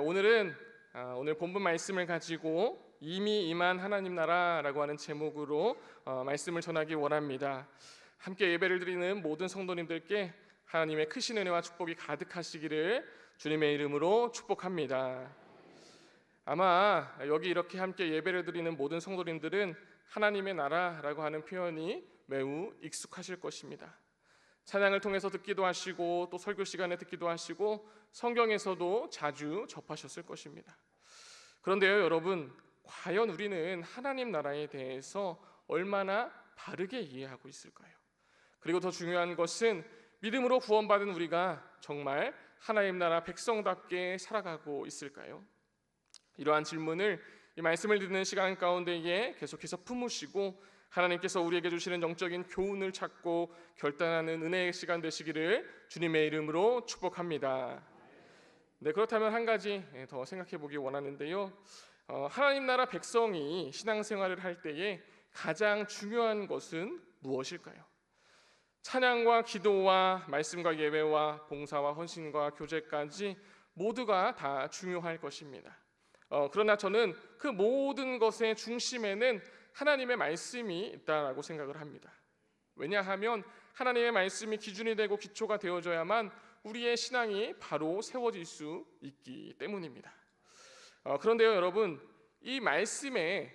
오늘 본문 말씀을 가지고 이미 임한 하나님 나라라고 하는 제목으로 말씀을 전하기 원합니다. 함께 예배를 드리는 모든 성도님들께 하나님의 크신 은혜와 축복이 가득하시기를 주님의 이름으로 축복합니다. 아마 여기 이렇게 함께 예배를 드리는 모든 성도님들은 하나님의 나라라고 하는 표현이 매우 익숙하실 것입니다. 찬양을 통해서 듣기도 하시고 또 설교 시간에 듣기도 하시고 성경에서도 자주 접하셨을 것입니다. 그런데요, 여러분, 과연 우리는 하나님 나라에 대해서 얼마나 바르게 이해하고 있을까요? 그리고 더 중요한 것은 믿음으로 구원받은 우리가 정말 하나님 나라 백성답게 살아가고 있을까요? 이러한 질문을 이 말씀을 듣는 시간 가운데에 계속해서 품으시고 하나님께서 우리에게 주시는 영적인 교훈을 찾고 결단하는 은혜의 시간 되시기를 주님의 이름으로 축복합니다. 네, 그렇다면 한 가지 더 생각해 보기 원하는데요. 하나님 나라 백성이 신앙생활을 할 때에 가장 중요한 것은 무엇일까요? 찬양과 기도와 말씀과 예배와 봉사와 헌신과 교제까지 모두가 다 중요할 것입니다. 그러나 저는 그 모든 것의 중심에는 하나님의 말씀이 있다라고 생각을 합니다. 왜냐하면 하나님의 말씀이 기준이 되고 기초가 되어져야만 우리의 신앙이 바로 세워질 수 있기 때문입니다. 그런데요, 여러분, 이 말씀에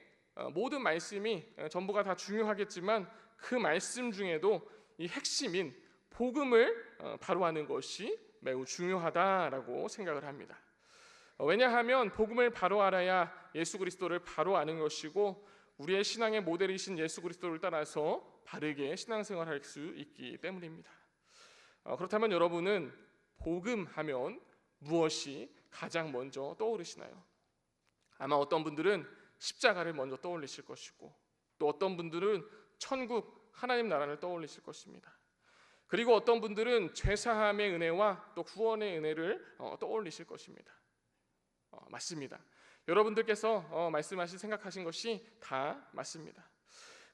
모든 말씀이 전부가 다 중요하겠지만 그 말씀 중에도 이 핵심인 복음을 바로하는 것이 매우 중요하다라고 생각을 합니다. 왜냐하면 복음을 바로 알아야 예수 그리스도를 바로 아는 것이고 우리의 신앙의 모델이신 예수 그리스도를 따라서 바르게 신앙생활할 수 있기 때문입니다. 그렇다면 여러분은 복음하면 무엇이 가장 먼저 떠오르시나요? 아마 어떤 분들은 십자가를 먼저 떠올리실 것이고 또 어떤 분들은 천국 하나님 나라를 떠올리실 것입니다. 그리고 어떤 분들은 죄사함의 은혜와 또 구원의 은혜를 떠올리실 것입니다. 맞습니다. 여러분들께서 말씀하신 생각하신 것이 다 맞습니다.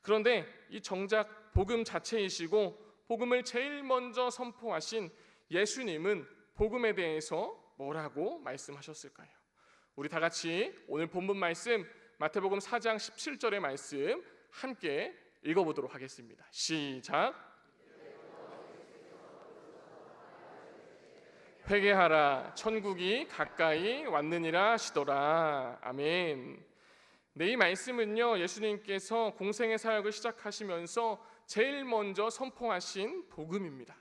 그런데 이 정작 복음 자체이시고 복음을 제일 먼저 선포하신 예수님은 복음에 대해서 뭐라고 말씀하셨을까요? 우리 다 같이 오늘 본문 말씀 마태복음 4장 17절의 말씀 함께 읽어보도록 하겠습니다. 시작. 회개하라, 천국이 가까이 왔느니라 하시더라. 아멘. 네, 이 말씀은요, 예수님께서 공생의 사역을 시작하시면서 제일 먼저 선포하신 복음입니다.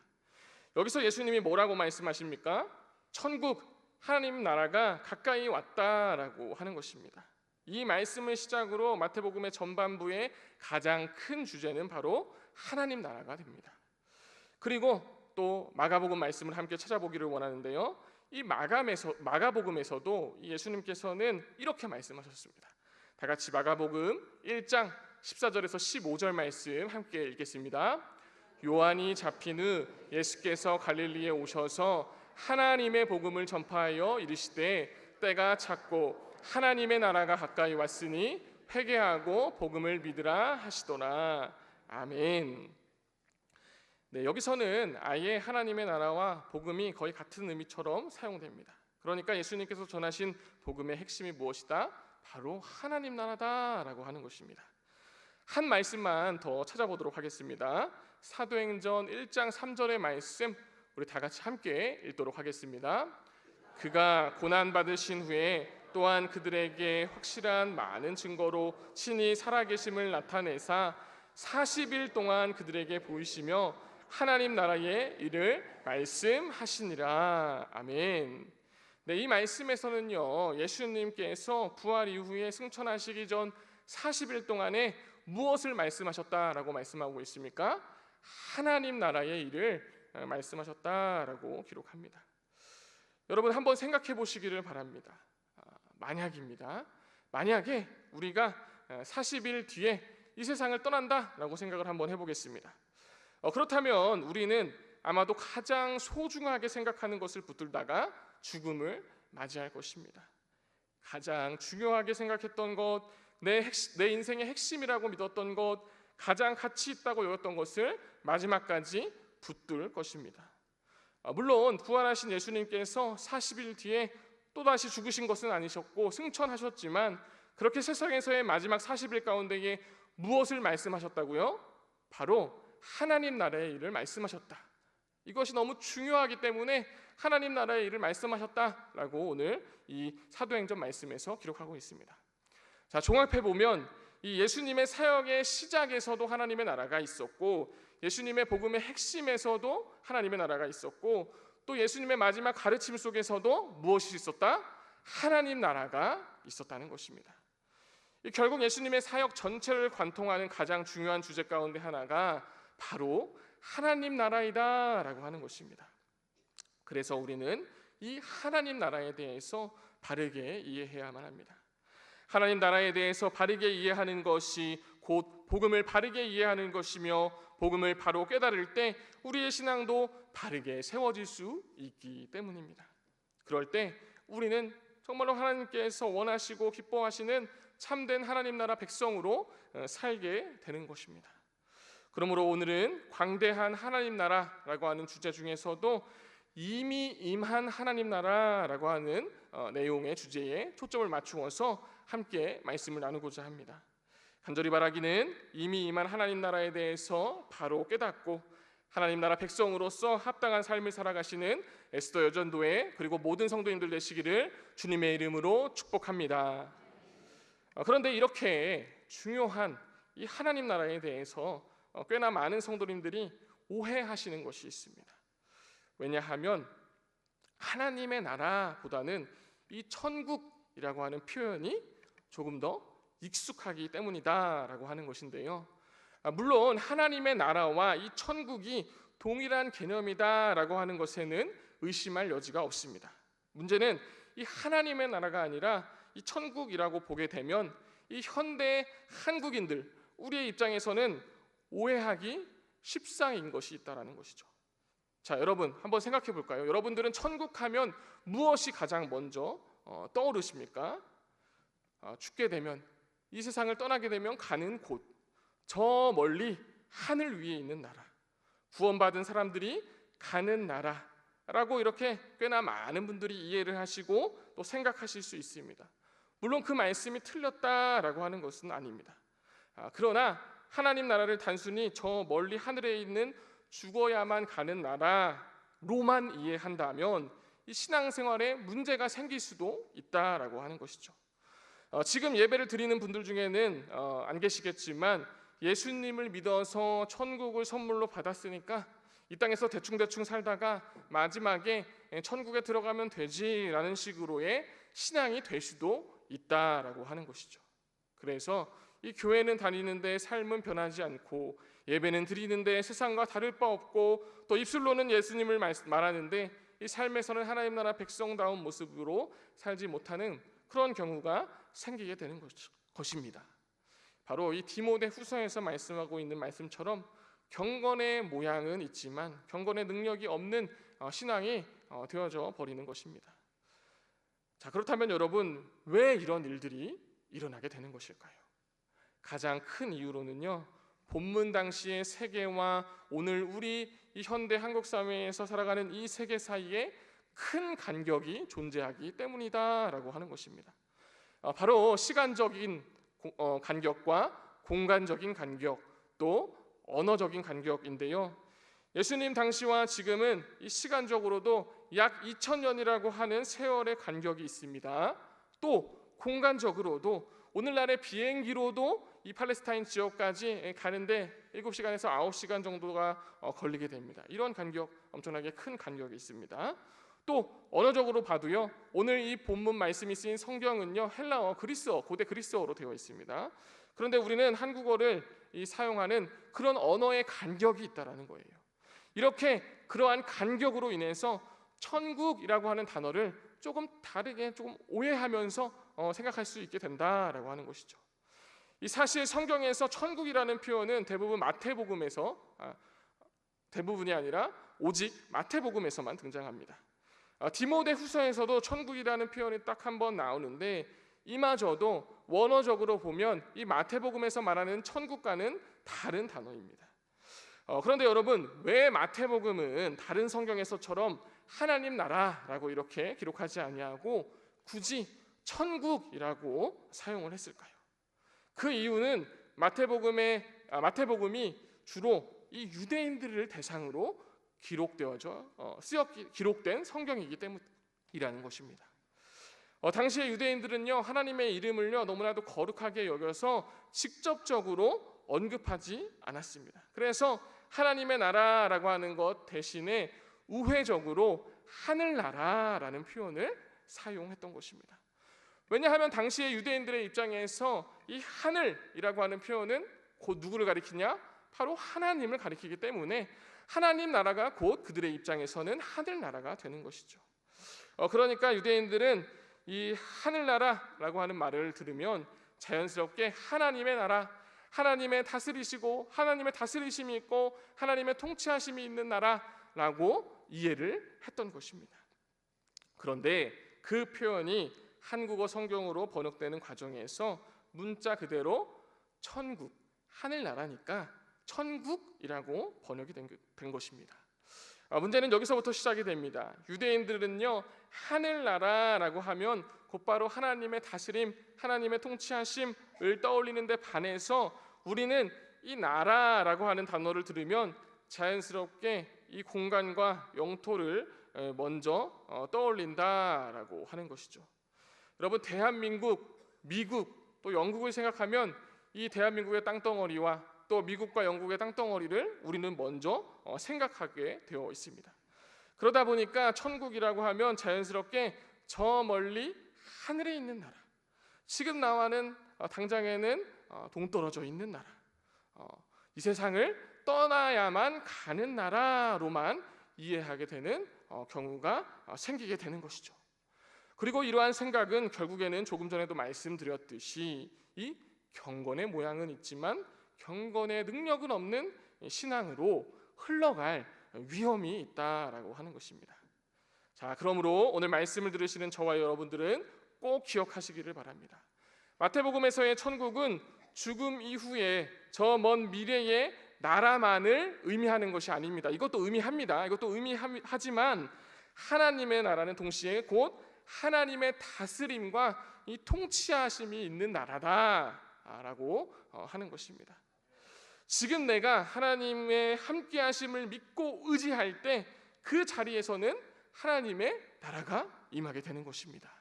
여기서 예수님이 뭐라고 말씀하십니까? 천국, 하나님 나라가 가까이 왔다라고 하는 것입니다. 이 말씀을 시작으로 마태복음의 전반부의 가장 큰 주제는 바로 하나님 나라가 됩니다. 그리고 또 마가복음 말씀을 함께 찾아보기를 원하는데요, 이 마가복음에서도 예수님께서는 이렇게 말씀하셨습니다. 다 같이 마가복음 1장 14절에서 15절 말씀 함께 읽겠습니다. 요한이 잡힌 후 예수께서 갈릴리에 오셔서 하나님의 복음을 전파하여 이르시되 때가 찼고 하나님의 나라가 가까이 왔으니 회개하고 복음을 믿으라 하시더라. 아멘. 네, 여기서는 아예 하나님의 나라와 복음이 거의 같은 의미처럼 사용됩니다. 그러니까 예수님께서 전하신 복음의 핵심이 무엇이다? 바로 하나님 나라다라고 하는 것입니다. 한 말씀만 더 찾아보도록 하겠습니다. 사도행전 1장 3절의 말씀 우리 다 같이 함께 읽도록 하겠습니다. 그가 고난받으신 후에 또한 그들에게 확실한 많은 증거로 친히 살아계심을 나타내사 40일 동안 그들에게 보이시며 하나님 나라의 일을 말씀하시니라. 아멘. 네, 이 말씀에서는요, 예수님께서 부활 이후에 승천하시기 전 40일 동안에 무엇을 말씀하셨다라고 말씀하고 있습니까? 하나님 나라의 일을 말씀하셨다라고 기록합니다. 여러분 한번 생각해 보시기를 바랍니다. 만약에 우리가 40일 뒤에 이 세상을 떠난다라고 생각을 한번 해보겠습니다. 그렇다면 우리는 아마도 가장 소중하게 생각하는 것을 붙들다가 죽음을 맞이할 것입니다. 가장 중요하게 생각했던 것, 내 인생의 핵심이라고 믿었던 것, 가장 가치 있다고 여겼던 것을 마지막까지 붙들 것입니다. 물론 부활하신 예수님께서 40일 뒤에 또다시 죽으신 것은 아니셨고 승천하셨지만 그렇게 세상에서의 마지막 40일 가운데에 무엇을 말씀하셨다고요? 바로 하나님 나라의 일을 말씀하셨다. 이것이 너무 중요하기 때문에 하나님 나라의 일을 말씀하셨다라고 오늘 이 사도행전 말씀에서 기록하고 있습니다. 자, 종합해 보면 이 예수님의 사역의 시작에서도 하나님의 나라가 있었고, 예수님의 복음의 핵심에서도 하나님의 나라가 있었고, 또 예수님의 마지막 가르침 속에서도 무엇이 있었다? 하나님 나라가 있었다는 것입니다. 결국 예수님의 사역 전체를 관통하는 가장 중요한 주제 가운데 하나가 바로 하나님 나라이다라고 하는 것입니다. 그래서 우리는 이 하나님 나라에 대해서 바르게 이해해야만 합니다. 하나님 나라에 대해서 바르게 이해하는 것이 곧 복음을 바르게 이해하는 것이며, 복음을 바로 깨달을 때 우리의 신앙도 바르게 세워질 수 있기 때문입니다. 그럴 때 우리는 정말로 하나님께서 원하시고 기뻐하시는 참된 하나님 나라 백성으로 살게 되는 것입니다. 그러므로 오늘은 광대한 하나님 나라라고 하는 주제 중에서도 이미 임한 하나님 나라라고 하는 내용의 주제에 초점을 맞추어서 함께 말씀을 나누고자 합니다. 간절히 바라기는 이미 임한 하나님 나라에 대해서 바로 깨닫고 하나님 나라 백성으로서 합당한 삶을 살아가시는 에스더 여전도회 그리고 모든 성도님들 되시기를 주님의 이름으로 축복합니다. 그런데 이렇게 중요한 이 하나님 나라에 대해서 꽤나 많은 성도님들이 오해하시는 것이 있습니다. 왜냐하면 하나님의 나라보다는 이 천국이라고 하는 표현이 조금 더 익숙하기 때문이다라고 하는 것인데요. 물론 하나님의 나라와 이 천국이 동일한 개념이다라고 하는 것에는 의심할 여지가 없습니다. 문제는 이 하나님의 나라가 아니라 이 천국이라고 보게 되면 이 현대 한국인들, 우리의 입장에서는 오해하기 십상인 것이 있다라는 것이죠. 자, 여러분 한번 생각해 볼까요? 여러분들은 천국 하면 무엇이 가장 먼저 떠오르십니까? 죽게 되면, 이 세상을 떠나게 되면 가는 곳, 저 멀리 하늘 위에 있는 나라, 구원받은 사람들이 가는 나라라고 이렇게 꽤나 많은 분들이 이해를 하시고 또 생각하실 수 있습니다. 물론 그 말씀이 틀렸다라고 하는 것은 아닙니다. 그러나 하나님 나라를 단순히 저 멀리 하늘에 있는 죽어야만 가는 나라로만 이해한다면 이 신앙생활에 문제가 생길 수도 있다라고 하는 것이죠. 지금 예배를 드리는 분들 중에는 안 계시겠지만 예수님을 믿어서 천국을 선물로 받았으니까 이 땅에서 대충대충 살다가 마지막에 천국에 들어가면 되지라는 식으로의 신앙이 될 수도 있다라고 하는 것이죠. 그래서 이 교회는 다니는데 삶은 변하지 않고, 예배는 드리는데 세상과 다를 바 없고, 또 입술로는 예수님을 말하는데 이 삶에서는 하나님 나라 백성다운 모습으로 살지 못하는 그런 경우가 생기게 되는 것입니다. 바로 이 디모데 후서에서 말씀하고 있는 말씀처럼 경건의 모양은 있지만 경건의 능력이 없는 신앙이 되어져 버리는 것입니다. 자, 그렇다면 여러분, 왜 이런 일들이 일어나게 되는 것일까요? 가장 큰 이유로는요, 본문 당시의 세계와 오늘 우리 이 현대 한국 사회에서 살아가는 이 세계 사이에 큰 간격이 존재하기 때문이다라고 하는 것입니다. 바로 시간적인 간격과 공간적인 간격, 또 언어적인 간격인데요. 예수님 당시와 지금은 이 시간적으로도 약 2000년이라고 하는 세월의 간격이 있습니다. 또 공간적으로도 오늘날의 비행기로도 이 팔레스타인 지역까지 가는데 7시간에서 9시간 정도가 걸리게 됩니다. 이런 간격, 엄청나게 큰 간격이 있습니다. 또 언어적으로 봐도요, 오늘 이 본문 말씀이 쓰인 성경은요, 헬라어, 그리스어, 고대 그리스어로 되어 있습니다. 그런데 우리는 한국어를 사용하는 그런 언어의 간격이 있다라는 거예요. 이렇게 그러한 간격으로 인해서 천국이라고 하는 단어를 조금 다르게, 조금 오해하면서 생각할 수 있게 된다라고 하는 것이죠. 이 사실 성경에서 천국이라는 표현은 대부분 마태복음에서, 대부분이 아니라 오직 마태복음에서만 등장합니다. 디모데 후서에서도 천국이라는 표현이 딱 한 번 나오는데, 이마저도 원어적으로 보면 이 마태복음에서 말하는 천국과는 다른 단어입니다. 그런데 여러분, 왜 마태복음은 다른 성경에서처럼 하나님 나라라고 이렇게 기록하지 아니하고 굳이 천국이라고 사용을 했을까요? 그 이유는 마태복음이 주로 이 유대인들을 대상으로 기록된 성경이기 때문이라는 것입니다. 당시의 유대인들은요, 하나님의 이름을요 너무나도 거룩하게 여겨서 직접적으로 언급하지 않았습니다. 그래서 하나님의 나라라고 하는 것 대신에 우회적으로 하늘나라라는 표현을 사용했던 것입니다. 왜냐하면 당시의 유대인들의 입장에서 이 하늘이라고 하는 표현은 곧 누구를 가리키냐? 바로 하나님을 가리키기 때문에 하나님 나라가 곧 그들의 입장에서는 하늘나라가 되는 것이죠. 그러니까 유대인들은 이 하늘나라라고 하는 말을 들으면 자연스럽게 하나님의 나라, 하나님의 다스리시고 하나님의 다스리심이 있고 하나님의 통치하심이 있는 나라라고 이해를 했던 것입니다. 그런데 그 표현이 한국어 성경으로 번역되는 과정에서 문자 그대로 천국, 하늘나라니까 천국이라고 번역이 된 것입니다. 문제는 여기서부터 시작이 됩니다. 유대인들은요, 하늘나라라고 하면 곧바로 하나님의 다스림, 하나님의 통치하심을 떠올리는데 반해서 우리는 이 나라라고 하는 단어를 들으면 자연스럽게 이 공간과 영토를 먼저 떠올린다라고 하는 것이죠. 여러분, 대한민국, 미국, 또 영국을 생각하면 이 대한민국의 땅덩어리와 또 미국과 영국의 땅덩어리를 우리는 먼저 생각하게 되어 있습니다. 그러다 보니까 천국이라고 하면 자연스럽게 저 멀리 하늘에 있는 나라, 지금 나와는 당장에는 동떨어져 있는 나라, 이 세상을 떠나야만 가는 나라로만 이해하게 되는 경우가 생기게 되는 것이죠. 그리고 이러한 생각은 결국에는 조금 전에도 말씀드렸듯이 이 경건의 모양은 있지만 경건의 능력은 없는 신앙으로 흘러갈 위험이 있다라고 하는 것입니다. 자, 그러므로 오늘 말씀을 들으시는 저와 여러분들은 꼭 기억하시기를 바랍니다. 마태복음에서의 천국은 죽음 이후에 저 먼 미래의 나라만을 의미하는 것이 아닙니다. 이것도 의미합니다. 이것도 의미하지만 하나님의 나라는 동시에 곧 하나님의 다스림과 이 통치하심이 있는 나라다라고 하는 것입니다. 지금 내가 하나님의 함께하심을 믿고 의지할 때 그 자리에서는 하나님의 나라가 임하게 되는 것입니다.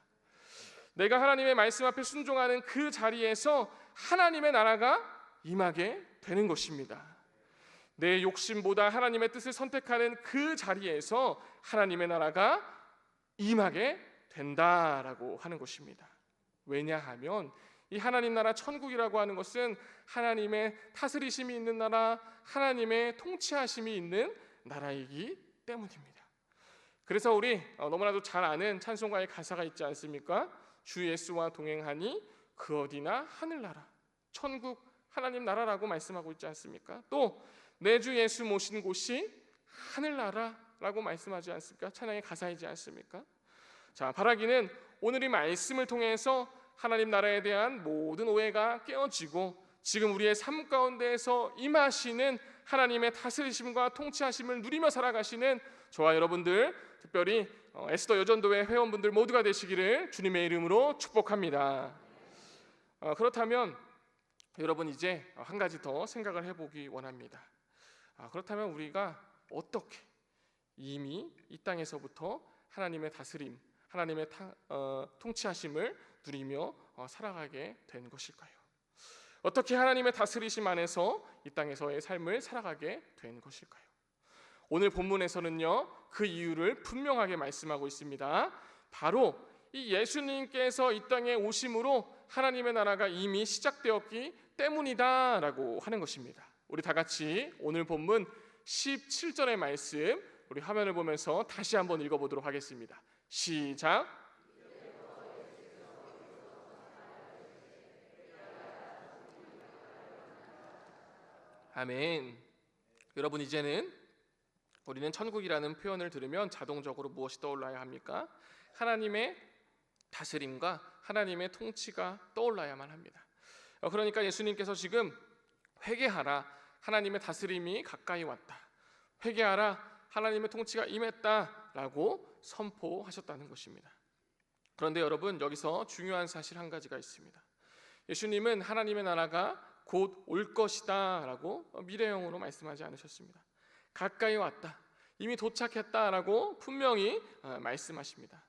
내가 하나님의 말씀 앞에 순종하는 그 자리에서 하나님의 나라가 임하게 되는 것입니다. 내 욕심보다 하나님의 뜻을 선택하는 그 자리에서 하나님의 나라가 임하게 된다라고 하는 것입니다. 왜냐하면 이 하나님 나라 천국이라고 하는 것은 하나님의 다스리심이 있는 나라, 하나님의 통치하심이 있는 나라이기 때문입니다. 그래서 우리 너무나도 잘 아는 찬송가의 가사가 있지 않습니까? 주 예수와 동행하니 그 어디나 하늘나라, 천국, 하나님 나라라고 말씀하고 있지 않습니까? 또 내 주 예수 모신 곳이 하늘나라라고 말씀하지 않습니까? 찬양의 가사이지 않습니까? 자, 바라기는 오늘 이 말씀을 통해서 하나님 나라에 대한 모든 오해가 깨어지고 지금 우리의 삶 가운데에서 임하시는 하나님의 다스리심과 통치하심을 누리며 살아가시는 저와 여러분들, 특별히 에스더 여전도회 회원분들 모두가 되시기를 주님의 이름으로 축복합니다. 그렇다면 여러분, 이제 한 가지 더 생각을 해보기 원합니다. 그렇다면 우리가 어떻게 이미 이 땅에서부터 하나님의 다스림, 하나님의 통치하심을 누리며 살아가게 된 것일까요? 어떻게 하나님의 다스리심 안에서 이 땅에서의 삶을 살아가게 된 것일까요? 오늘 본문에서는요, 그 이유를 분명하게 말씀하고 있습니다. 바로 이 예수님께서 이 땅에 오심으로 하나님의 나라가 이미 시작되었기 때문이다라고 하는 것입니다. 우리 다 같이 오늘 본문 17절의 말씀 우리 화면을 보면서 다시 한번 읽어보도록 하겠습니다. 시작. 아멘. 여러분, 이제는 우리는 천국이라는 표현을 들으면 자동적으로 무엇이 떠올라야 합니까? 하나님의 다스림과 하나님의 통치가 떠올라야만 합니다. 그러니까 예수님께서 지금 회개하라, 하나님의 다스림이 가까이 왔다, 회개하라, 하나님의 통치가 임했다라고 선포하셨다는 것입니다. 그런데 여러분, 여기서 중요한 사실 한 가지가 있습니다. 예수님은 하나님의 나라가 곧 올 것이다 라고 미래형으로 말씀하지 않으셨습니다. 가까이 왔다, 이미 도착했다라고 분명히 말씀하십니다.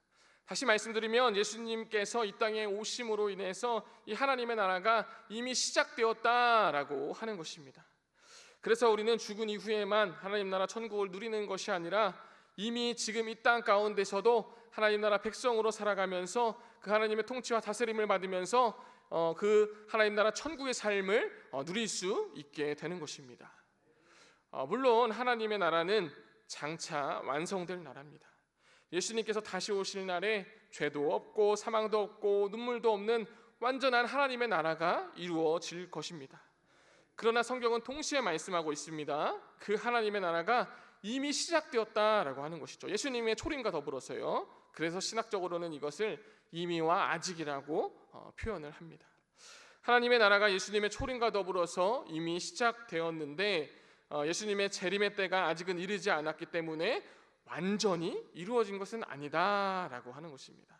다시 말씀드리면 예수님께서 이 땅에 오심으로 인해서 이 하나님의 나라가 이미 시작되었다라고 하는 것입니다. 그래서 우리는 죽은 이후에만 하나님 나라 천국을 누리는 것이 아니라 이미 지금 이 땅 가운데서도 하나님 나라 백성으로 살아가면서 그 하나님의 통치와 다스림을 받으면서 그 하나님 나라 천국의 삶을 누릴 수 있게 되는 것입니다. 물론 하나님의 나라는 장차 완성될 나라입니다. 예수님께서 다시 오실 날에 죄도 없고 사망도 없고 눈물도 없는 완전한 하나님의 나라가 이루어질 것입니다. 그러나 성경은 동시에 말씀하고 있습니다. 그 하나님의 나라가 이미 시작되었다라고 하는 것이죠. 예수님의 초림과 더불어서요. 그래서 신학적으로는 이것을 이미와 아직이라고 표현을 합니다. 하나님의 나라가 예수님의 초림과 더불어서 이미 시작되었는데 예수님의 재림의 때가 아직은 이르지 않았기 때문에 완전히 이루어진 것은 아니다라고 하는 것입니다.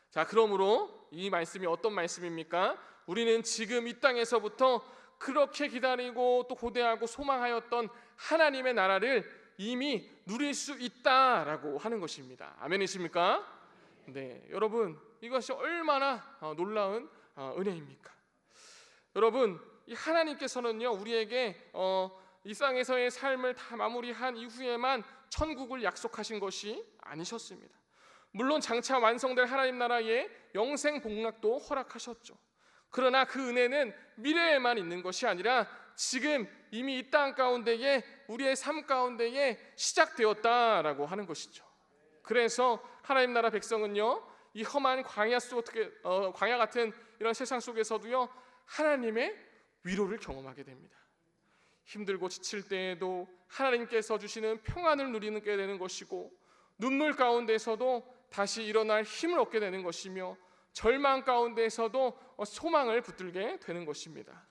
자, 그러므로 이 말씀이 어떤 말씀입니까? 우리는 지금 이 땅에서부터 그렇게 기다리고 또 고대하고 소망하였던 하나님의 나라를 이미 누릴 수 있다라고 하는 것입니다. 아멘이십니까? 네, 여러분, 이것이 얼마나 놀라운 은혜입니까? 여러분, 이 하나님께서는요 우리에게 이 땅에서의 삶을 다 마무리한 이후에만 천국을 약속하신 것이 아니셨습니다. 물론 장차 완성될 하나님 나라의 영생 복락도 허락하셨죠. 그러나 그 은혜는 미래에만 있는 것이 아니라 지금 이미 이 땅 가운데에 우리의 삶 가운데에 시작되었다라고 하는 것이죠. 그래서 하나님 나라 백성은요 이 험한 광야 같은 이런 세상 속에서도요 하나님의 위로를 경험하게 됩니다. 힘들고 지칠 때에도 하나님께서 주시는 평안을 누리게 되는 것이고, 눈물 가운데서도 다시 일어날 힘을 얻게 되는 것이며, 절망 가운데서도 소망을 붙들게 되는 것입니다.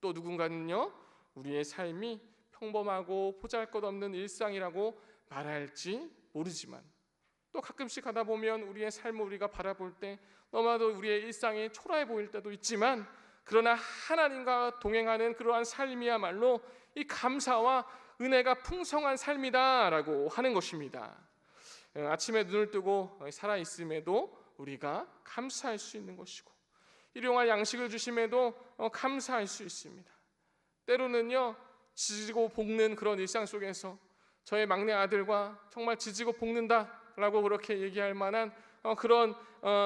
또 누군가는요 우리의 삶이 평범하고 보잘것없는 일상이라고 말할지 모르지만, 또 가끔씩 가다 보면 우리의 삶을 우리가 바라볼 때 너무나도 우리의 일상이 초라해 보일 때도 있지만, 그러나 하나님과 동행하는 그러한 삶이야말로 이 감사와 은혜가 풍성한 삶이다라고 하는 것입니다. 아침에 눈을 뜨고 살아있음에도 우리가 감사할 수 있는 것이고, 일용할 양식을 주심에도 감사할 수 있습니다. 때로는요 지지고 볶는 그런 일상 속에서 저의 막내 아들과 정말 지지고 볶는다라고 그렇게 얘기할 만한 그런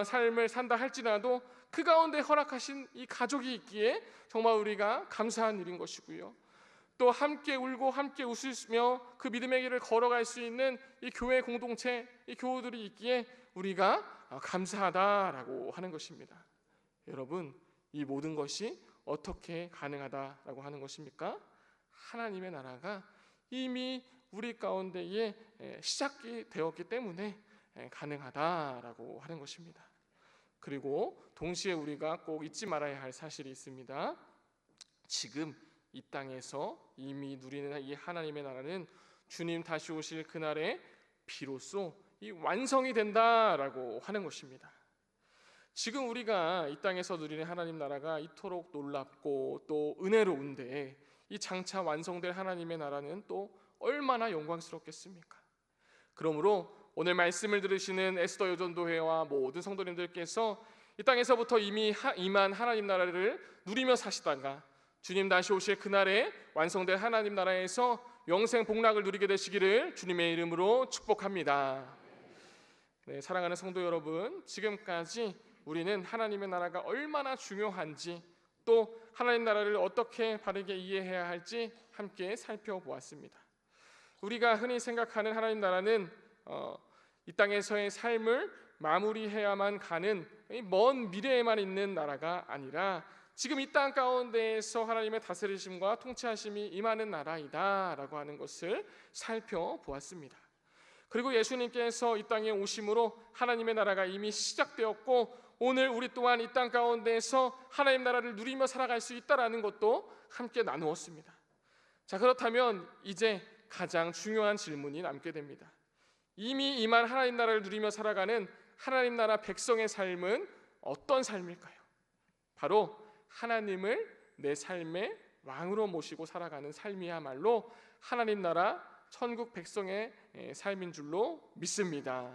삶을 산다 할지라도 그 가운데 허락하신 이 가족이 있기에 정말 우리가 감사한 일인 것이고요, 또 함께 울고 함께 웃으며 그 믿음의 길을 걸어갈 수 있는 이 교회 공동체, 이 교우들이 있기에 우리가 감사하다라고 하는 것입니다. 여러분, 이 모든 것이 어떻게 가능하다라고 하는 것입니까? 하나님의 나라가 이미 우리 가운데에 시작이 되었기 때문에 가능하다라고 하는 것입니다. 그리고 동시에 우리가 꼭 잊지 말아야 할 사실이 있습니다. 지금 이 땅에서 이미 누리는 이 하나님의 나라는 주님 다시 오실 그날에 비로소 이 완성이 된다라고 하는 것입니다. 지금 우리가 이 땅에서 누리는 하나님 나라가 이토록 놀랍고 또 은혜로운데, 이 장차 완성될 하나님의 나라는 또 얼마나 영광스럽겠습니까? 그러므로 오늘 말씀을 들으시는 에스더 여전도회와 모든 성도님들께서 이 땅에서부터 이미 임한 하나님 나라를 누리며 사시다가 주님 다시 오실 그날에 완성될 하나님 나라에서 영생 복락을 누리게 되시기를 주님의 이름으로 축복합니다. 네, 사랑하는 성도 여러분, 지금까지 우리는 하나님의 나라가 얼마나 중요한지, 또 하나님 나라를 어떻게 바르게 이해해야 할지 함께 살펴보았습니다. 우리가 흔히 생각하는 하나님 나라는 이 땅에서의 삶을 마무리해야만 가는 먼 미래에만 있는 나라가 아니라 지금 이 땅 가운데에서 하나님의 다스리심과 통치하심이 임하는 나라이다라고 하는 것을 살펴보았습니다. 그리고 예수님께서 이 땅에 오심으로 하나님의 나라가 이미 시작되었고, 오늘 우리 또한 이 땅 가운데에서 하나님 나라를 누리며 살아갈 수 있다라는 것도 함께 나누었습니다. 자, 그렇다면 이제 가장 중요한 질문이 남게 됩니다. 이미 임한 하나님 나라를 누리며 살아가는 하나님 나라 백성의 삶은 어떤 삶일까요? 바로 하나님을 내 삶의 왕으로 모시고 살아가는 삶이야말로 하나님 나라 천국 백성의 삶인 줄로 믿습니다.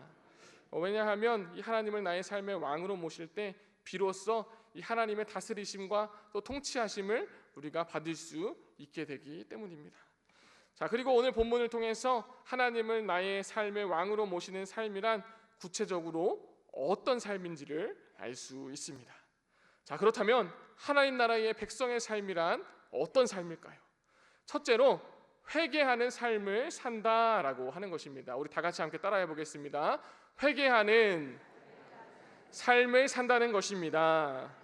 왜냐하면 이 하나님을 나의 삶의 왕으로 모실 때 비로소 이 하나님의 다스리심과 또 통치하심을 우리가 받을 수 있게 되기 때문입니다. 자, 그리고 오늘 본문을 통해서 하나님을 나의 삶의 왕으로 모시는 삶이란 구체적으로 어떤 삶인지를 알 수 있습니다. 자, 그렇다면 하나님 나라의 백성의 삶이란 어떤 삶일까요? 첫째로 회개하는 삶을 산다라고 하는 것입니다. 우리 다 같이 함께 따라해 보겠습니다. 회개하는 삶을 산다는 것입니다.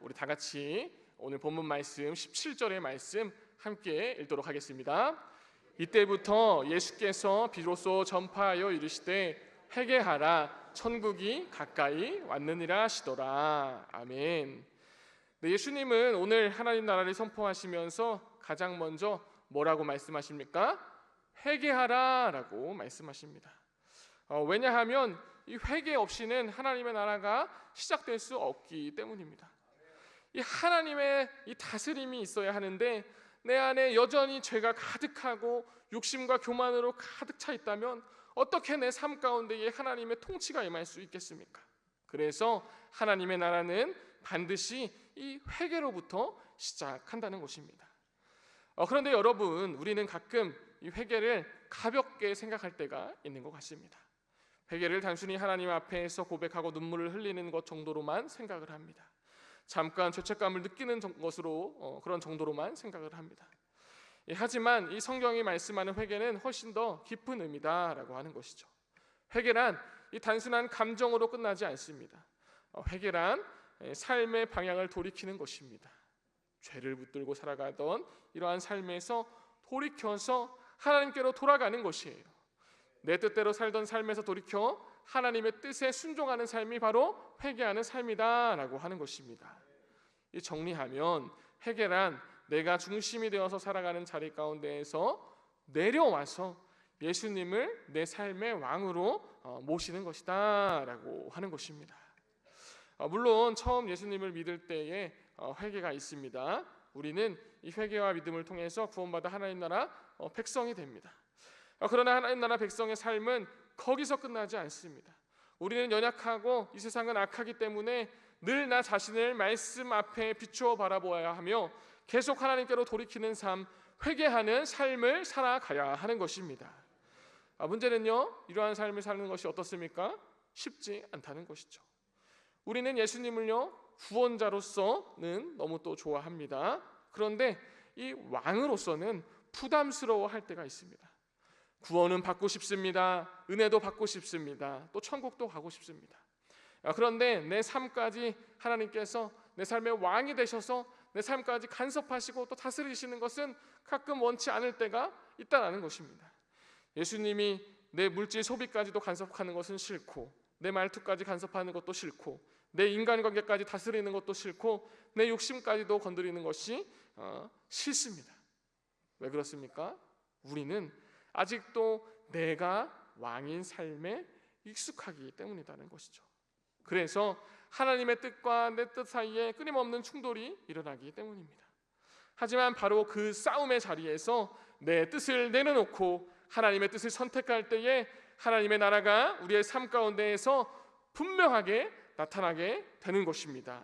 우리 다 같이 오늘 본문 말씀 17절의 말씀 함께 읽도록 하겠습니다. 이때부터 예수께서 비로소 전파하여 이르시되 회개하라 천국이 가까이 왔느니라 하시더라. 아멘. 네, 예수님은 오늘 하나님 나라를 선포하시면서 가장 먼저 뭐라고 말씀하십니까? 회개하라라고 말씀하십니다. 왜냐하면 이 회개 없이는 하나님의 나라가 시작될 수 없기 때문입니다. 이 하나님의 이 다스림이 있어야 하는데 내 안에 여전히 죄가 가득하고 욕심과 교만으로 가득 차 있다면 어떻게 내 삶 가운데에 하나님의 통치가 임할 수 있겠습니까? 그래서 하나님의 나라는 반드시 이 회개로부터 시작한다는 것입니다. 그런데 여러분, 우리는 가끔 이 회개를 가볍게 생각할 때가 있는 것 같습니다. 회개를 단순히 하나님 앞에서 고백하고 눈물을 흘리는 것 정도로만 생각을 합니다. 잠깐 죄책감을 느끼는 것으로 그런 정도로만 생각을 합니다. 하지만 이 성경이 말씀하는 회개는 훨씬 더 깊은 의미다라고 하는 것이죠. 회개란 이 단순한 감정으로 끝나지 않습니다. 회개란 삶의 방향을 돌이키는 것입니다. 죄를 붙들고 살아가던 이러한 삶에서 돌이켜서 하나님께로 돌아가는 것이에요. 내 뜻대로 살던 삶에서 돌이켜 하나님의 뜻에 순종하는 삶이 바로 회개하는 삶이다라고 하는 것입니다. 이 정리하면 회개란 내가 중심이 되어서 살아가는 자리 가운데에서 내려와서 예수님을 내 삶의 왕으로 모시는 것이다라고 하는 것입니다. 물론 처음 예수님을 믿을 때에 회개가 있습니다. 우리는 이 회개와 믿음을 통해서 구원받아 하나님 나라 백성이 됩니다. 그러나 하나님 나라 백성의 삶은 거기서 끝나지 않습니다. 우리는 연약하고 이 세상은 악하기 때문에 늘 나 자신을 말씀 앞에 비추어 바라보아야 하며 계속 하나님께로 돌이키는 삶, 회개하는 삶을 살아가야 하는 것입니다. 문제는요, 이러한 삶을 사는 것이 어떻습니까? 쉽지 않다는 것이죠. 우리는 예수님을요 구원자로서는 너무 또 좋아합니다. 그런데 이 왕으로서는 부담스러워할 때가 있습니다. 구원은 받고 싶습니다. 은혜도 받고 싶습니다. 또 천국도 가고 싶습니다. 그런데 내 삶까지 하나님께서 내 삶의 왕이 되셔서 내 삶까지 간섭하시고 또 다스리시는 것은 가끔 원치 않을 때가 있다는 것입니다. 예수님이 내 물질 소비까지도 간섭하는 것은 싫고, 내 말투까지 간섭하는 것도 싫고, 내 인간관계까지 다스리는 것도 싫고, 내 욕심까지도 건드리는 것이 싫습니다. 왜 그렇습니까? 우리는 아직도 내가 왕인 삶에 익숙하기 때문이라는 것이죠. 그래서 하나님의 뜻과 내 뜻 사이에 끊임없는 충돌이 일어나기 때문입니다. 하지만 바로 그 싸움의 자리에서 내 뜻을 내려놓고 하나님의 뜻을 선택할 때에 하나님의 나라가 우리의 삶 가운데에서 분명하게 나타나게 되는 것입니다.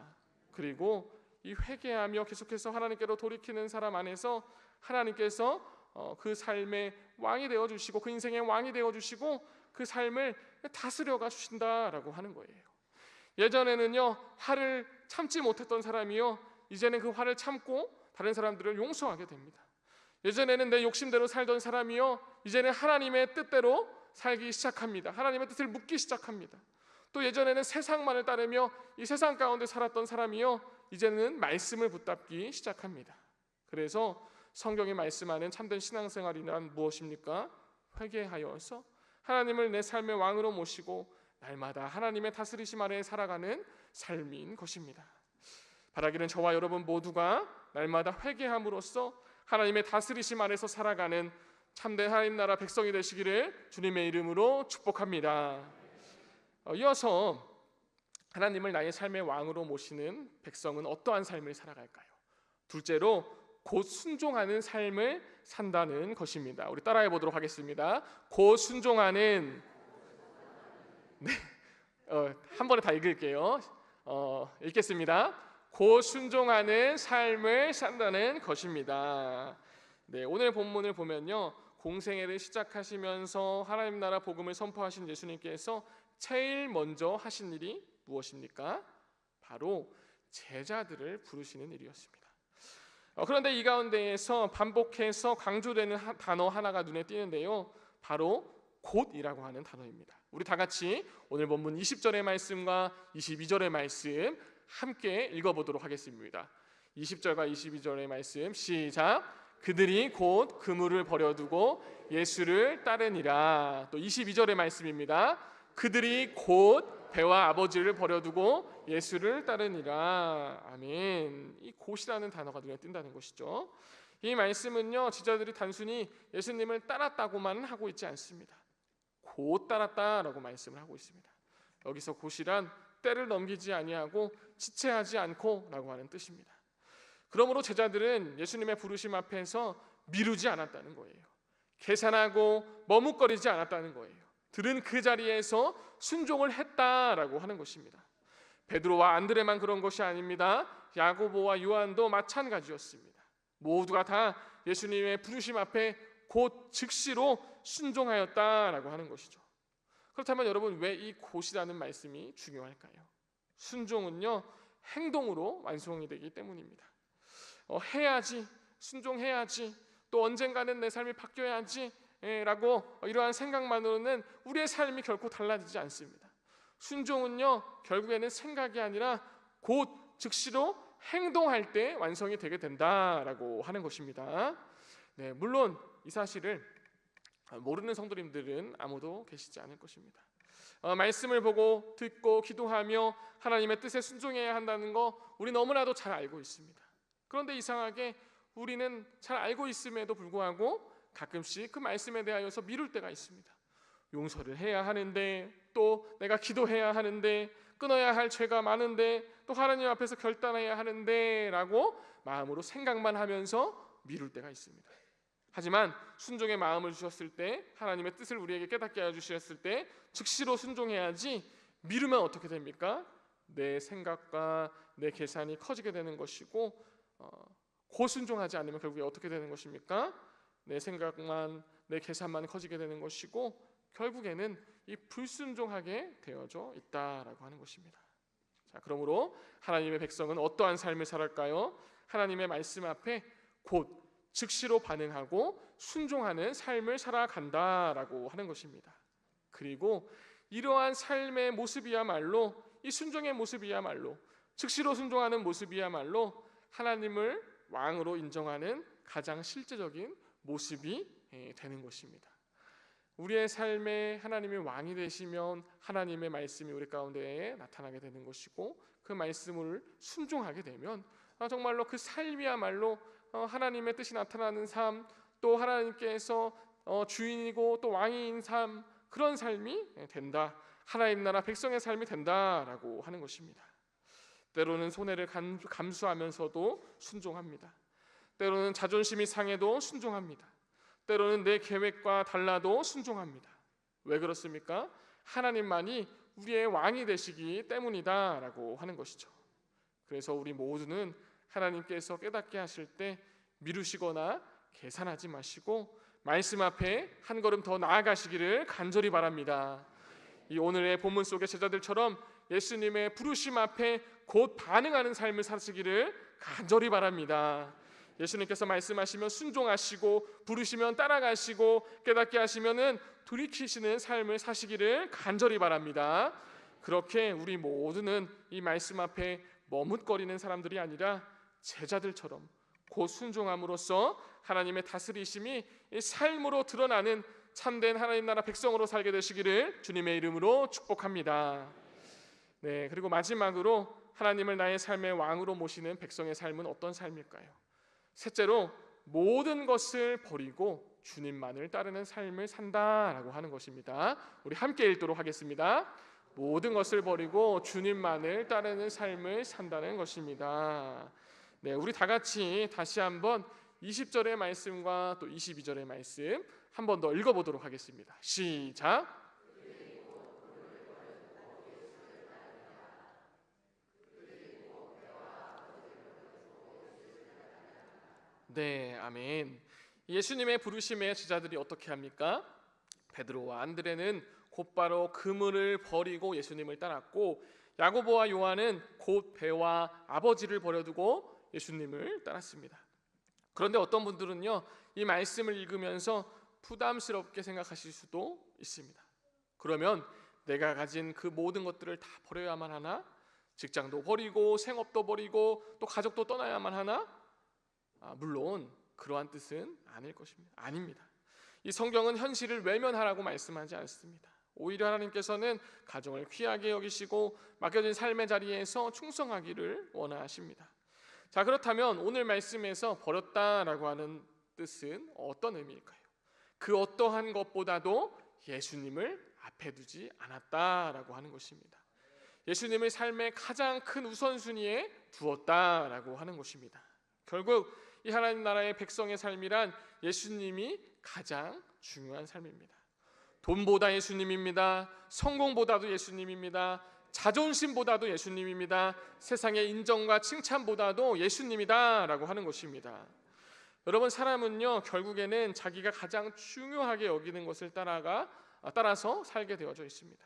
그리고 이 회개하며 계속해서 하나님께로 돌이키는 사람 안에서 하나님께서 그 삶의 왕이 되어주시고 그 인생의 왕이 되어주시고 그 삶을 다스려가 주신다라고 하는 거예요. 예전에는요 화를 참지 못했던 사람이요 이제는 그 화를 참고 다른 사람들을 용서하게 됩니다. 예전에는 내 욕심대로 살던 사람이요 이제는 하나님의 뜻대로 살기 시작합니다. 하나님의 뜻을 묻기 시작합니다. 또 예전에는 세상만을 따르며 이 세상 가운데 살았던 사람이요 이제는 말씀을 붙잡기 시작합니다. 그래서 성경이 말씀하는 참된 신앙생활이란 무엇입니까? 회개하여서 하나님을 내 삶의 왕으로 모시고 날마다 하나님의 다스리심 아래에 살아가는 삶인 것입니다. 바라기는 저와 여러분 모두가 날마다 회개함으로써 하나님의 다스리심 아래서 살아가는 참된 하나님 나라 백성이 되시기를 주님의 이름으로 축복합니다. 이어서 하나님을 나의 삶의 왕으로 모시는 백성은 어떠한 삶을 살아갈까요? 둘째로 곧 순종하는 삶을 산다는 것입니다. 우리 따라해 보도록 하겠습니다. 곧 순종하는, 한 번에 다 읽을게요. 읽겠습니다. 곧 순종하는 삶을 산다는 것입니다. 네, 오늘 본문을 보면요, 공생애를 시작하시면서 하나님 나라 복음을 선포하신 예수님께서 제일 먼저 하신 일이 무엇입니까? 바로 제자들을 부르시는 일이었습니다. 그런데 이 가운데에서 반복해서 강조되는 단어 하나가 눈에 띄는데요, 바로 곧이라고 하는 단어입니다. 우리 다 같이 오늘 본문 20절의 말씀과 22절의 말씀 함께 읽어보도록 하겠습니다. 20절과 22절의 말씀 시작. 그들이 곧 그물을 버려두고 예수를 따르니라. 또 22절의 말씀입니다. 그들이 곧 배와 아버지를 버려두고 예수를 따르니라. 아멘. 이 곧이라는 단어가 눈에 띈다는 것이죠. 이 말씀은요, 지자들이 단순히 예수님을 따랐다고만 하고 있지 않습니다. 곧 따랐다라고 말씀을 하고 있습니다. 여기서 곧이란 때를 넘기지 아니하고 지체하지 않고라고 하는 뜻입니다. 그러므로 제자들은 예수님의 부르심 앞에서 미루지 않았다는 거예요. 계산하고 머뭇거리지 않았다는 거예요. 들은 그 자리에서 순종을 했다라고 하는 것입니다. 베드로와 안드레만 그런 것이 아닙니다. 야고보와 요한도 마찬가지였습니다. 모두가 다 예수님의 부르심 앞에 곧 즉시로 순종하였다라고 하는 것이죠. 그렇다면 여러분, 왜 이 곧이라는 말씀이 중요할까요? 순종은요, 행동으로 완성이 되기 때문입니다. 해야지, 순종해야지, 또 언젠가는 내 삶이 바뀌어야지 라고 이러한 생각만으로는 우리의 삶이 결코 달라지지 않습니다. 순종은요, 결국에는 생각이 아니라 곧 즉시로 행동할 때 완성이 되게 된다라고 하는 것입니다. 네, 물론 이 사실을 모르는 성도님들은 아무도 계시지 않을 것입니다. 말씀을 보고 듣고 기도하며 하나님의 뜻에 순종해야 한다는 거 우리 너무나도 잘 알고 있습니다. 그런데 이상하게 우리는 잘 알고 있음에도 불구하고 가끔씩 그 말씀에 대하여서 미룰 때가 있습니다. 용서를 해야 하는데, 또 내가 기도해야 하는데, 끊어야 할 죄가 많은데, 또 하나님 앞에서 결단해야 하는데 라고 마음으로 생각만 하면서 미룰 때가 있습니다. 하지만 순종의 마음을 주셨을 때, 하나님의 뜻을 우리에게 깨닫게 하여 주셨을 때 즉시로 순종해야지, 미루면 어떻게 됩니까? 내 생각과 내 계산이 커지게 되는 것이고, 곧 순종하지 않으면 결국에 어떻게 되는 것입니까? 내 생각만, 내 계산만 커지게 되는 것이고, 결국에는 이 불순종하게 되어져 있다라고 하는 것입니다. 자, 그러므로 하나님의 백성은 어떠한 삶을 살았을까요? 하나님의 말씀 앞에 곧 즉시로 반응하고 순종하는 삶을 살아간다라고 하는 것입니다. 그리고 이러한 삶의 모습이야말로, 이 순종의 모습이야말로, 즉시로 순종하는 모습이야말로 하나님을 왕으로 인정하는 가장 실제적인 모습이 되는 것입니다. 우리의 삶에 하나님이 왕이 되시면 하나님의 말씀이 우리 가운데에 나타나게 되는 것이고, 그 말씀을 순종하게 되면 정말로 그 삶이야말로 하나님의 뜻이 나타나는 삶, 또 하나님께서 주인이고 또 왕인 삶, 그런 삶이 된다, 하나님 나라 백성의 삶이 된다라고 하는 것입니다. 때로는 손해를 감수하면서도 순종합니다. 때로는 자존심이 상해도 순종합니다. 때로는 내 계획과 달라도 순종합니다. 왜 그렇습니까? 하나님만이 우리의 왕이 되시기 때문이다라고 하는 것이죠. 그래서 우리 모두는 하나님께서 깨닫게 하실 때 미루시거나 계산하지 마시고 말씀 앞에 한 걸음 더 나아가시기를 간절히 바랍니다. 이 오늘의 본문 속의 제자들처럼 예수님의 부르심 앞에 곧 반응하는 삶을 사시기를 간절히 바랍니다. 예수님께서 말씀하시면 순종하시고, 부르시면 따라가시고, 깨닫게 하시면은 돌이키시는 삶을 사시기를 간절히 바랍니다. 그렇게 우리 모두는 이 말씀 앞에 머뭇거리는 사람들이 아니라 제자들처럼 곧 순종함으로써 하나님의 다스리심이 이 삶으로 드러나는 참된 하나님 나라 백성으로 살게 되시기를 주님의 이름으로 축복합니다. 네, 그리고 마지막으로 하나님을 나의 삶의 왕으로 모시는 백성의 삶은 어떤 삶일까요? 셋째로 모든 것을 버리고 주님만을 따르는 삶을 산다라고 하는 것입니다. 우리 함께 읽도록 하겠습니다. 모든 것을 버리고 주님만을 따르는 삶을 산다는 것입니다. 네, 우리 다 같이 다시 한번 20절의 말씀과 또 22절의 말씀 한 번 더 읽어보도록 하겠습니다. 시작. 네, 아멘. 예수님의 부르심에 제자들이 어떻게 합니까? 베드로와 안드레는 곧바로 그물을 버리고 예수님을 따랐고, 야고보와 요한은 곧 배와 아버지를 버려두고 예수님을 따랐습니다. 그런데 어떤 분들은요, 이 말씀을 읽으면서 부담스럽게 생각하실 수도 있습니다. 그러면 내가 가진 그 모든 것들을 다 버려야만 하나? 직장도 버리고 생업도 버리고 또 가족도 떠나야만 하나? 물론 그러한 뜻은 아닐 것입니다. 아닙니다. 이 성경은 현실을 외면하라고 말씀하지 않습니다. 오히려 하나님께서는 가정을 귀하게 여기시고 맡겨진 삶의 자리에서 충성하기를 원하십니다. 자, 그렇다면 오늘 말씀에서 버렸다라고 하는 뜻은 어떤 의미일까요? 그 어떠한 것보다도 예수님을 앞에 두지 않았다라고 하는 것입니다. 예수님을 삶의 가장 큰 우선순위에 두었다라고 하는 것입니다. 결국 이 하나님 나라의 백성의 삶이란 예수님이 가장 중요한 삶입니다. 돈보다 예수님입니다. 성공보다도 예수님입니다. 자존심보다도 예수님입니다. 세상의 인정과 칭찬보다도 예수님이다라고 하는 것입니다. 여러분, 사람은요 결국에는 자기가 가장 중요하게 여기는 것을 따라서 살게 되어져 있습니다.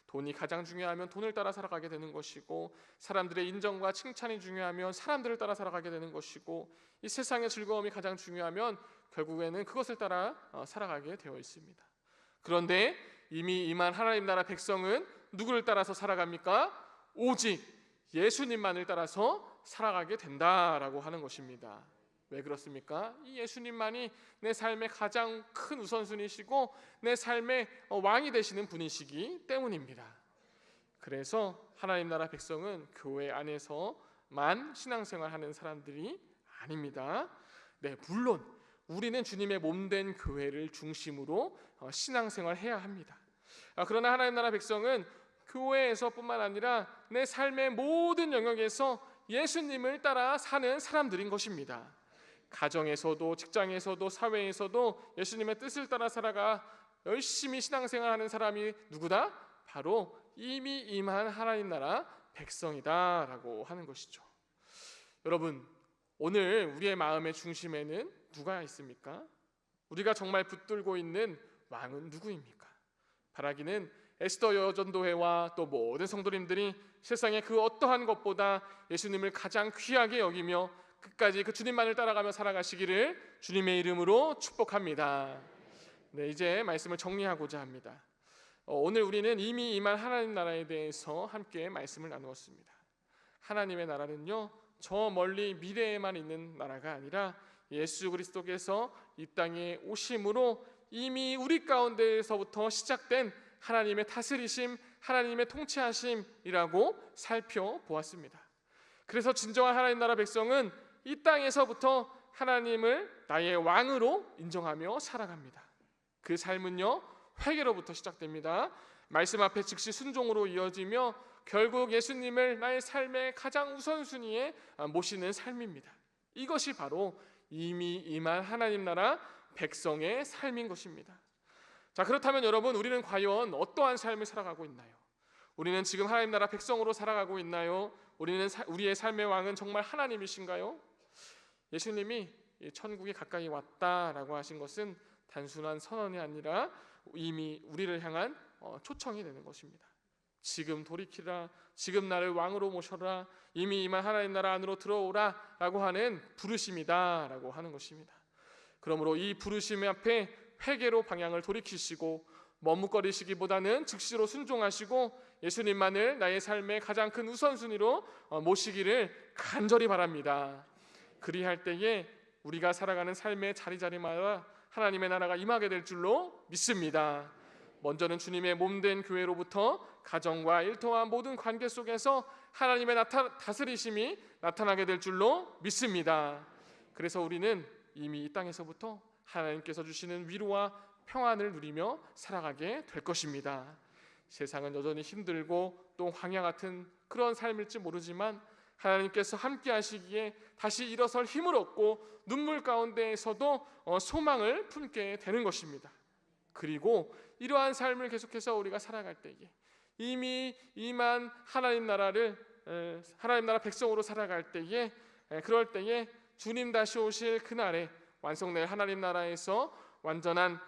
돈이 가장 중요하면 돈을 따라 살아가게 되는 것이고, 사람들의 인정과 칭찬이 중요하면 사람들을 따라 살아가게 되는 것이고, 이 세상의 즐거움이 가장 중요하면 결국에는 그것을 따라 살아가게 되어 있습니다. 그런데 이미 임한 하나님 나라 백성은 누구를 따라서 살아갑니까? 오직 예수님만을 따라서 살아가게 된다라고 하는 것입니다. 왜 그렇습니까? 이 예수님만이 내 삶의 가장 큰 우선순위시고 내 삶의 왕이 되시는 분이시기 때문입니다. 그래서 하나님 나라 백성은 교회 안에서만 신앙생활하는 사람들이 아닙니다. 네, 물론 우리는 주님의 몸된 교회를 중심으로 신앙생활해야 합니다. 그러나 하나님 나라 백성은 교회에서뿐만 아니라 내 삶의 모든 영역에서 예수님을 따라 사는 사람들인 것입니다. 가정에서도 직장에서도 사회에서도 예수님의 뜻을 따라 살아가 열심히 신앙생활하는 사람이 누구다? 바로 이미 임한 하나님 나라 백성이다라고 하는 것이죠. 여러분, 오늘 우리의 마음의 중심에는 누가 있습니까? 우리가 정말 붙들고 있는 왕은 누구입니까? 바라기는 에스더 여전도회와 또 모든 성도님들이 세상의 그 어떠한 것보다 예수님을 가장 귀하게 여기며 끝까지 그 주님만을 따라가며 살아가시기를 주님의 이름으로 축복합니다. 네, 이제 말씀을 정리하고자 합니다. 오늘 우리는 이미 임한 하나님 나라에 대해서 함께 말씀을 나누었습니다. 하나님의 나라는요, 저 멀리 미래에만 있는 나라가 아니라 예수 그리스도께서 이 땅에 오심으로 이미 우리 가운데에서부터 시작된 하나님의 다스리심, 하나님의 통치하심이라고 살펴보았습니다. 그래서 진정한 하나님 나라 백성은 이 땅에서부터 하나님을 나의 왕으로 인정하며 살아갑니다. 그 삶은요, 회개로부터 시작됩니다. 말씀 앞에 즉시 순종으로 이어지며 결국 예수님을 나의 삶의 가장 우선순위에 모시는 삶입니다. 이것이 바로 이미 임한 하나님 나라 백성의 삶인 것입니다. 자, 그렇다면 여러분, 우리는 과연 어떠한 삶을 살아가고 있나요? 우리는 지금 하나님 나라 백성으로 살아가고 있나요? 우리의 삶의 왕은 정말 하나님이신가요? 예수님이 천국이 가까이 왔다라고 하신 것은 단순한 선언이 아니라 이미 우리를 향한 초청이 되는 것입니다. 지금 돌이키라, 지금 나를 왕으로 모셔라, 이미 임한 하나님 나라 안으로 들어오라 라고 하는 부르심이다 라고 하는 것입니다. 그러므로 이 부르심 앞에 회개로 방향을 돌이키시고 머뭇거리시기보다는 즉시로 순종하시고 예수님만을 나의 삶의 가장 큰 우선순위로 모시기를 간절히 바랍니다. 그리할 때에 우리가 살아가는 삶의 자리자리마다 하나님의 나라가 임하게 될 줄로 믿습니다. 먼저는 주님의 몸된 교회로부터 가정과 일터와 모든 관계 속에서 하나님의 다스리심이 나타나게 될 줄로 믿습니다. 그래서 우리는 이미 이 땅에서부터 하나님께서 주시는 위로와 평안을 누리며 살아가게 될 것입니다. 세상은 여전히 힘들고 또 황야 같은 그런 삶일지 모르지만 하나님께서 함께 하시기에 다시 일어설 힘을 얻고 눈물 가운데에서도 소망을 품게 되는 것입니다. 그리고 이러한 삶을 계속해서 우리가 살아갈 때에 이미 임한 하나님 나라 백성으로 살아갈 때에 그럴 때에 주님 다시 오실 그날에 완성될 하나님 나라에서 완전한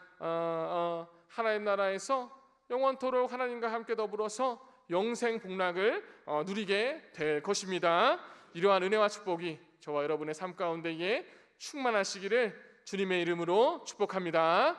하나님 나라에서 영원토록 하나님과 함께 더불어서 영생 복락을 누리게 될 것입니다. 이러한 은혜와 축복이 저와 여러분의 삶 가운데에 충만하시기를 주님의 이름으로 축복합니다.